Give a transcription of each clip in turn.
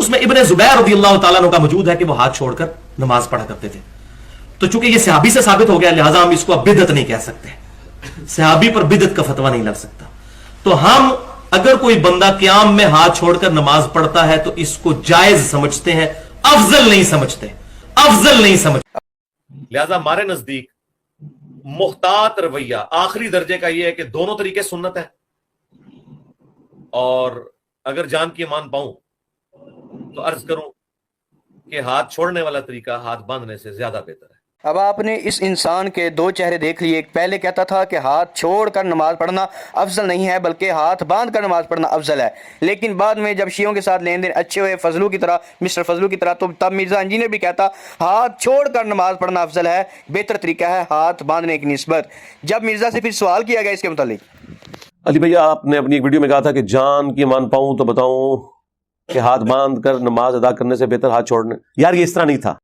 اس میں ابن زبیر رضی اللہ تعالیٰ عنہ کا موجود ہے کہ وہ ہاتھ چھوڑ کر نماز پڑھا کرتے تھے. تو چونکہ یہ صحابی سے ثابت ہو گیا لہٰذا ہم اس کو اب بدعت نہیں کہہ سکتے, صحابی پر بدعت کا فتویٰ نہیں لگ سکتا. تو ہم اگر کوئی بندہ قیام میں ہاتھ چھوڑ کر نماز پڑھتا ہے تو اس کو جائز سمجھتے ہیں, افضل نہیں سمجھتے, افضل نہیں سمجھتے. لہذا ہمارے نزدیک محتاط رویہ آخری درجے کا یہ ہے کہ دونوں طریقے سنت ہے, اور اگر جان کی مان پاؤں تو عرض کروں کہ ہاتھ چھوڑنے والا طریقہ ہاتھ باندھنے سے زیادہ بہتر ہے. اب آپ نے اس انسان کے دو چہرے دیکھ لیے. پہلے کہتا تھا کہ ہاتھ چھوڑ کر نماز پڑھنا افضل نہیں ہے بلکہ ہاتھ باندھ کر نماز پڑھنا افضل ہے, لیکن بعد میں جب شیعوں کے ساتھ لین دین اچھے ہوئے فضلو کی طرح, مسٹر فضلو کی طرح, تو تب مرزا انجینئر بھی کہتا ہاتھ چھوڑ کر نماز پڑھنا افضل ہے, بہتر طریقہ ہے ہاتھ باندھنے کی نسبت. جب مرزا سے پھر سوال کیا گیا اس کے متعلق, علی بھیا آپ نے اپنی ایک ویڈیو میں کہا تھا کہ جان کی مان پاؤں تو بتاؤں کہ ہاتھ باندھ کر نماز ادا کرنے سے بہتر ہاتھ چھوڑنے. یار یہ اس طرح نہیں تھا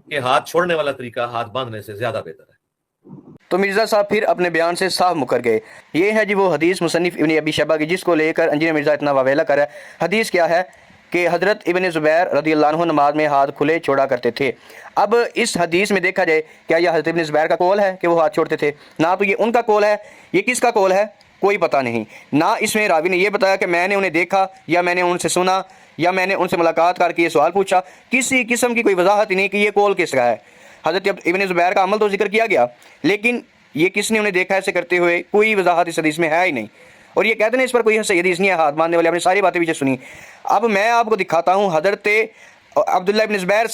کہ ہاتھ چھوڑنے والا طریقہ ہاتھ باندھنے سے زیادہ بہتر ہے. تو مرزا صاحب پھر اپنے بیان سے صاف مکر گئے. یہ ہے جی وہ حدیث مصنف ابن ابی شیبہ کی جس کو لے کر انجینئر مرزا اتنا واویلا کر ہے. حدیث کیا ہے کہ حضرت ابن زبیر رضی اللہ عنہ نماز میں ہاتھ کھلے چھوڑا کرتے تھے. اب اس حدیث میں دیکھا جائے کیا یہ حضرت ابن زبیر کا قول ہے کہ وہ ہاتھ چھوڑتے تھے؟ نہ تو یہ ان کا قول ہے. یہ کس کا قول ہے کوئی پتہ نہیں. نہ اس میں راوی نے یہ بتایا کہ میں نے انہیں دیکھا یا میں نے ان سے سنا یا میں نے ان سے ملاقات کر کے یہ سوال پوچھا. کسی قسم کی کوئی وضاحت ہی نہیں کہ یہ قول کس کا ہے. حضرت ابن زبیر کا عمل تو ذکر کیا گیا لیکن یہ کس نے انہیں دیکھا ایسے کرتے ہوئے, کوئی وضاحت اس حدیث میں ہے ہی نہیں. اور یہ کہتے ہیں اس پر کوئی صحیح حدیث نہیں ہے ہاتھ باندھنے والے. آپ نے ساری باتیں پیچھے سنی. اب میں آپ کو دکھاتا ہوں حضرت عبداللہ ابن زبیر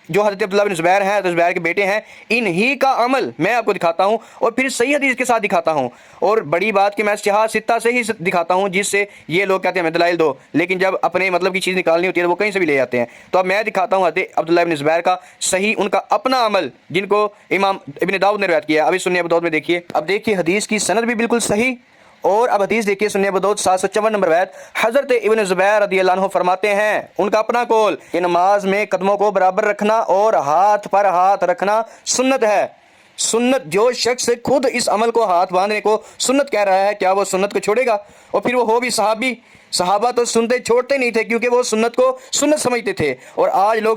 جو حضرت عبداللہ بن زبیر ہیں, حضرت زبیر کے بیٹے ہیں, انہی کا عمل میں آپ کو دکھاتا ہوں اور پھر صحیح حدیث کے ساتھ دکھاتا ہوں. اور بڑی بات کہ میں شہاد ستہ سے ہی دکھاتا ہوں, جس سے یہ لوگ کہتے ہیں ہمیں دلائل دو, لیکن جب اپنے مطلب کی چیز نکالنی ہوتی ہے تو وہ کہیں سے بھی لے جاتے ہیں. تو اب میں دکھاتا ہوں حضرت عبداللہ بن زبیر کا صحیح ان کا اپنا عمل جن کو امام ابن داؤد نے روایت کیا. ابھی سنیے ابو داؤد میں دیکھیے. اب دیکھیے حدیث کی سند بھی بالکل صحیح. اور اب حدیث دیکھیے سنیے ابو داؤد 754 نمبر روایت. حضرت ابن زبیر رضی اللہ عنہ فرماتے ہیں ان کا اپنا قول کہ نماز میں قدموں کو برابر رکھنا اور ہاتھ پر ہاتھ رکھنا سنت ہے. سنت جو شخص خود اس عمل کو ہاتھ باندھنے کو سنت کہہ رہا ہے کیا وہ سنت کو چھوڑے گا؟ اور پھر وہ ہو بھی صحابی. صحابہ تو سنتے چھوڑتے نہیں تھے کیونکہ وہ سنت کو سنت سمجھتے تھے. اور آج لوگ